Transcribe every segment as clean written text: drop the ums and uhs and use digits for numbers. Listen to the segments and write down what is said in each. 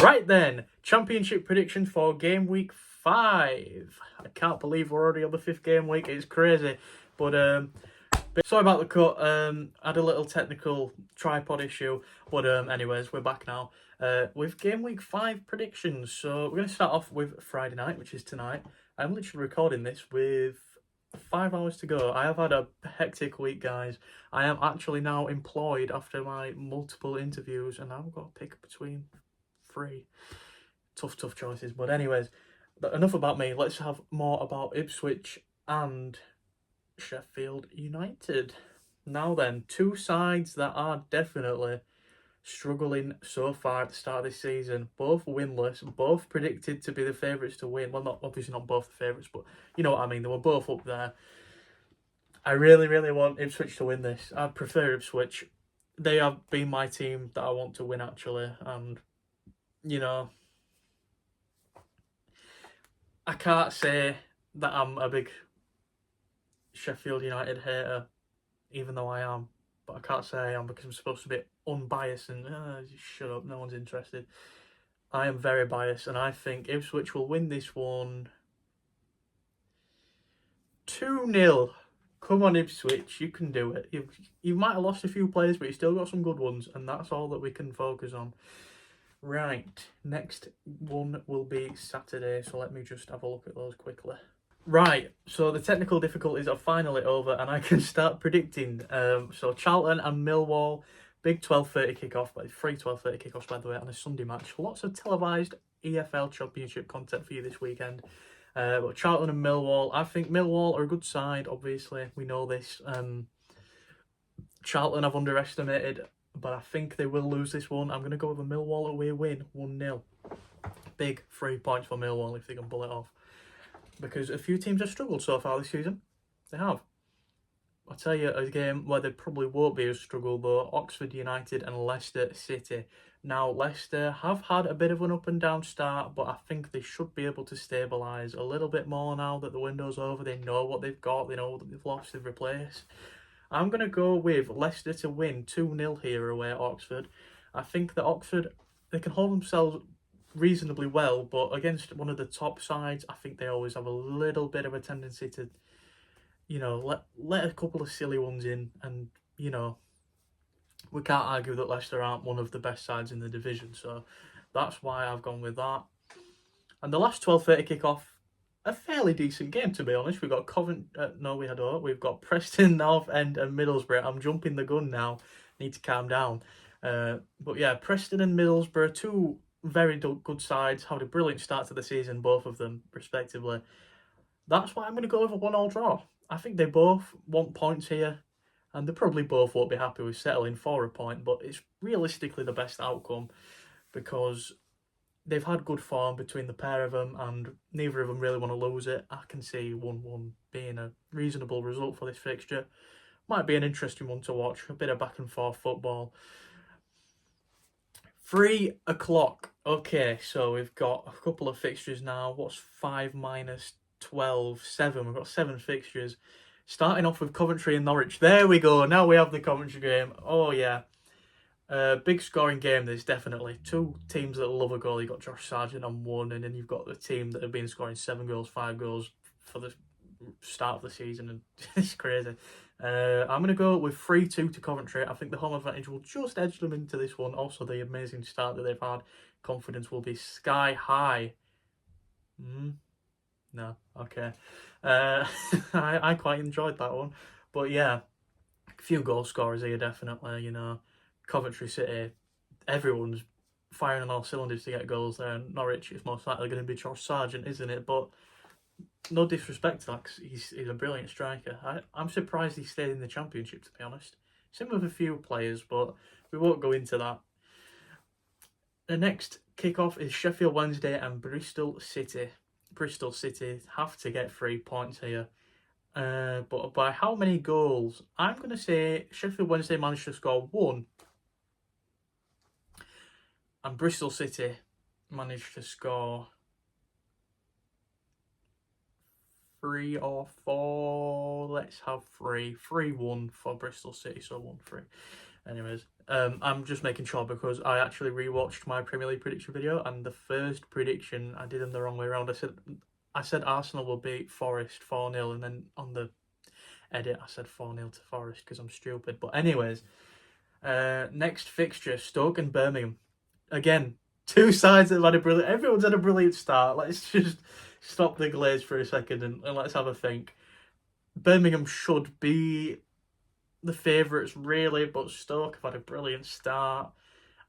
Right then, championship predictions for game week 5. I can't believe we're already on the 5th game week. It's crazy. But sorry about the cut. I had a little technical tripod issue. But anyways, we're back now with game week 5 predictions. So we're going to start off with Friday night, which is tonight. I'm literally recording this with 5 hours to go. I have had a hectic week, guys. I am actually now employed after my multiple interviews, and I've got to pick between 3. Tough choices. But anyways, enough about me. Let's have more about Ipswich and Sheffield United. Now then, 2 sides that are definitely struggling so far at the start of this season. Both winless, both predicted to be the favourites to win. Well, obviously not both the favourites, but you know what I mean. They were both up there. I really want Ipswich to win this. I prefer Ipswich. They have been my team that I want to win, actually. And, you know, I can't say that I'm a big Sheffield United hater, even though I am. But I can't say I am because I'm supposed to be unbiased and shut up, no one's interested. I am very biased, and I think Ipswich will win this one 2-0. Come on, Ipswich, you can do it. You might have lost a few players, but you still got some good ones, and that's all that we can focus on. Right, next one will be Saturday, so let me just have a look at those quickly. Right, so the technical difficulties are finally over, and I can start predicting. So Charlton and Millwall, big 12:30 kickoff, but 3 12:30 kickoffs, by the way, on a Sunday match. Lots of televised EFL Championship content for you this weekend. But Charlton and Millwall, I think Millwall are a good side, obviously. We know this. Charlton I've underestimated, but I think they will lose this one. I'm going to go with a Millwall away win, 1-0. Big 3 points for Millwall if they can pull it off. Because a few teams have struggled so far this season. They have. I'll tell you a game where they probably won't be as struggle though. Oxford United and Leicester City. Now, Leicester have had a bit of an up and down start, but I think they should be able to stabilise a little bit more now that the window's over. They know what they've got. They know what they've lost. They've replaced. I'm going to go with Leicester to win 2-0 here away at Oxford. I think that Oxford, they can hold themselves reasonably well, but against one of the top sides, I think they always have a little bit of a tendency to, you know, let a couple of silly ones in, and, you know, we can't argue that Leicester aren't one of the best sides in the division, so that's why I've gone with that. And the last 12:30 kickoff, a fairly decent game, to be honest. We've got we've got Preston, North End and Middlesbrough. I'm jumping the gun now, need to calm down. But yeah, Preston and Middlesbrough, 2 very good sides, had a brilliant start to the season, both of them, respectively. That's why I'm going to go with a 1-1 draw. I think they both want points here, and they probably both won't be happy with settling for a point, but it's realistically the best outcome because they've had good form between the pair of them, and neither of them really want to lose it. I can see 1-1 being a reasonable result for this fixture. Might be an interesting one to watch, a bit of back and forth football. 3 o'clock. Okay, so we've got a couple of fixtures now. What's 5 minus 12? 7. We've got 7 fixtures. Starting off with Coventry and Norwich. There we go. Now we have the Coventry game. Oh, yeah. Big scoring game, this, definitely. 2 teams that love a goal. You've got Josh Sargent on 1, and then you've got the team that have been scoring 7 goals, 5 goals for the start of the season, and it's crazy. I'm going to go with 3-2 to Coventry. I think the home advantage will just edge them into this one. Also, the amazing start that they've had. Confidence will be sky high. No, okay. I quite enjoyed that one. But yeah, a few goal scorers here, definitely. You know, Coventry City, everyone's firing on all cylinders to get goals there. And Norwich is most likely going to be Josh Sargent, isn't it? But no disrespect to that, because he's a brilliant striker. I'm surprised he stayed in the Championship, to be honest. Same with a few players, but we won't go into that. The next kickoff is Sheffield Wednesday and Bristol City. Bristol City have to get 3 points here. But by how many goals? I'm going to say Sheffield Wednesday managed to score 1. And Bristol City managed to score 3 or 4. Let's have 3. 3-1 for Bristol City, so 1-3. Anyways, I'm just making sure because I actually rewatched my Premier League prediction video, and the first prediction I did them the wrong way around. I said Arsenal will beat Forest 4-0, and then on the edit I said 4-0 to Forest because I'm stupid. But anyways, next fixture, Stoke and Birmingham. Again, two sides that have had a brilliant. Everyone's had a brilliant start. Let's just stop the glaze for a second and let's have a think. Birmingham should be the favourites, really, but Stoke have had a brilliant start.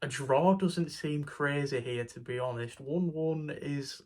A draw doesn't seem crazy here, to be honest. 1-1 is...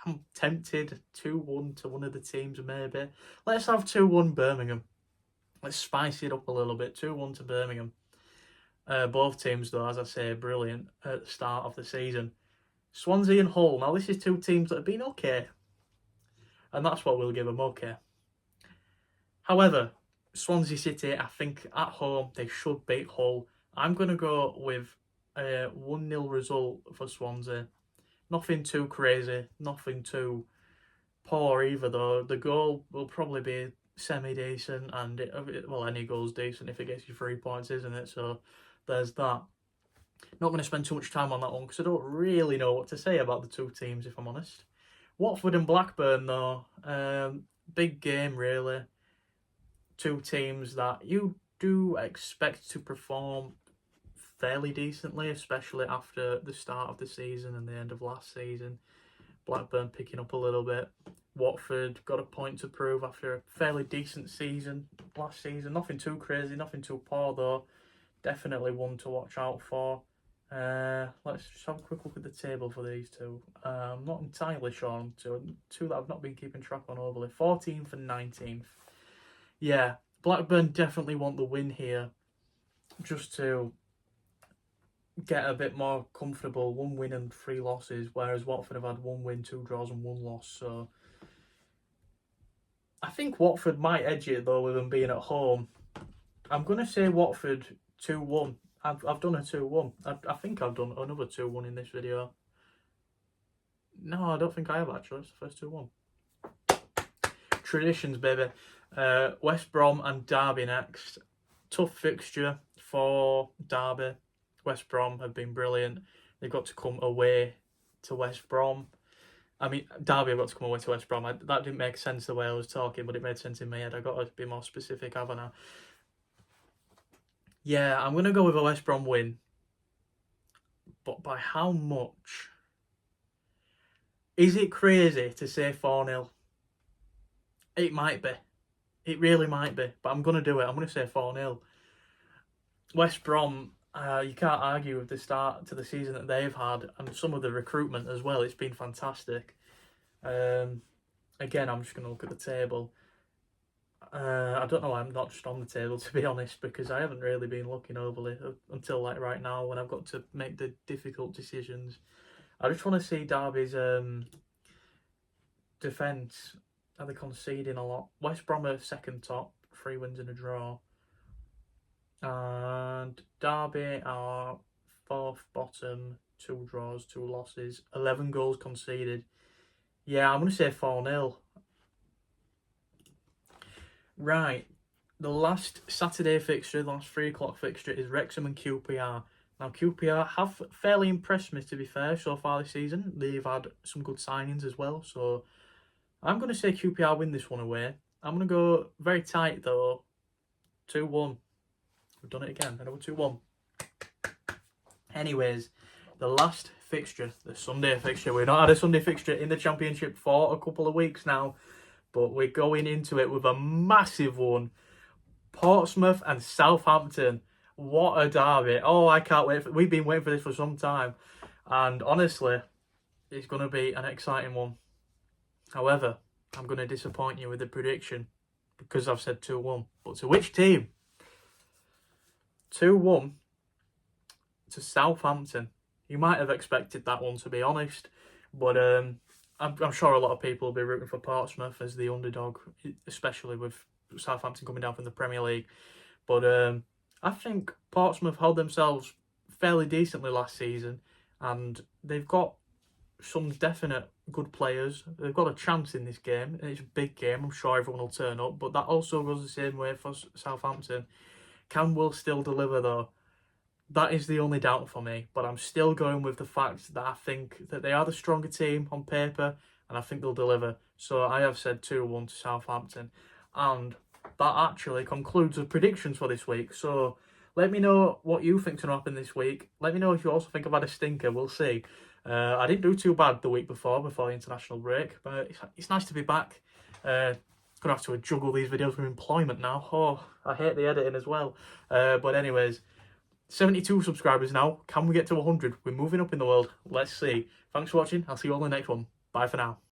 I'm tempted. 2-1 to one of the teams, maybe. Let's have 2-1 Birmingham. Let's spice it up a little bit. 2-1 to Birmingham. Both teams, though, as I say, brilliant at the start of the season. Swansea and Hull. Now, this is two teams that have been okay. And that's what we'll give them, okay. However, Swansea City, I think at home, they should beat Hull. I'm going to go with a 1-0 result for Swansea. Nothing too crazy, nothing too poor either, though. The goal will probably be semi-decent, and any goal's decent if it gets you 3 points, isn't it? So there's that. Not going to spend too much time on that one because I don't really know what to say about the two teams, if I'm honest. Watford and Blackburn, though, big game, really. Two teams that you do expect to perform fairly decently, especially after the start of the season and the end of last season. Blackburn picking up a little bit. Watford got a point to prove after a fairly decent season last season. Nothing too crazy, nothing too poor though. Definitely one to watch out for. Let's just have a quick look at the table for these two. I'm not entirely sure on two that I've not been keeping track on overly. 14th and 19th. Yeah, Blackburn definitely want the win here just to get a bit more comfortable. 1 win and 3 losses, whereas Watford have had 1 win, 2 draws and 1 loss. So I think Watford might edge it though with them being at home. I'm going to say Watford 2-1. I've done a 2-1. I think I've done another 2-1 in this video. No, I don't think I have actually. It's the first 2-1. Traditions, baby. West Brom and Derby next. Tough fixture for Derby. West Brom have been brilliant. They've got to come away to West Brom. I mean, Derby have got to come away to West Brom. That didn't make sense the way I was talking, but it made sense in my head. I got to be more specific, haven't I? Yeah, I'm going to go with a West Brom win. But by how much? Is it crazy to say 4-0? It might be. It really might be. But I'm going to do it. I'm going to say 4-0. West Brom, you can't argue with the start to the season that they've had and some of the recruitment as well. It's been fantastic. Again, I'm just going to look at the table. I don't know why I'm not just on the table, to be honest, because I haven't really been looking overly until like right now when I've got to make the difficult decisions. I just want to see Derby's defence. Are they conceding a lot? West Brom are second top, 3 wins and a draw. And Derby are 4th bottom, 2 draws, 2 losses, 11 goals conceded. Yeah, I'm going to say 4-0. Right, the last Saturday fixture, the last 3 o'clock fixture is Wrexham and QPR. Now, QPR have fairly impressed me, to be fair, so far this season. They've had some good signings as well, so I'm going to say QPR win this one away. I'm going to go very tight, though. 2-1. We've done it again. Another 2-1. Anyways, the last fixture, the Sunday fixture. We've not had a Sunday fixture in the Championship for a couple of weeks now, but we're going into it with a massive one. Portsmouth and Southampton. What a derby. Oh, I can't wait. We've been waiting for this for some time. And honestly, it's going to be an exciting one. However, I'm going to disappoint you with the prediction because I've said 2-1. But to which team? 2-1 to Southampton. You might have expected that one, to be honest. But I'm sure a lot of people will be rooting for Portsmouth as the underdog, especially with Southampton coming down from the Premier League. But I think Portsmouth held themselves fairly decently last season, and they've got some definite good players. They've got a chance in this game, and it's a big game. I'm sure everyone will turn up, but that also goes the same way for Southampton. Can Will still deliver though? That is the only doubt for me, but I'm still going with the fact that I think that they are the stronger team on paper, and I think they'll deliver. So I have said 2-1 to Southampton, and that actually concludes the predictions for this week. So let me know what you think's going to happen this week. Let me know if you also think I've had a stinker. We'll see. I didn't do too bad the week before the international break, but it's nice to be back. Gonna have to juggle these videos with employment now. Oh, I hate the editing as well. But anyways, 72 subscribers now. Can we get to 100? We're moving up in the world. Let's see. Thanks for watching. I'll see you all in the next one. Bye for now.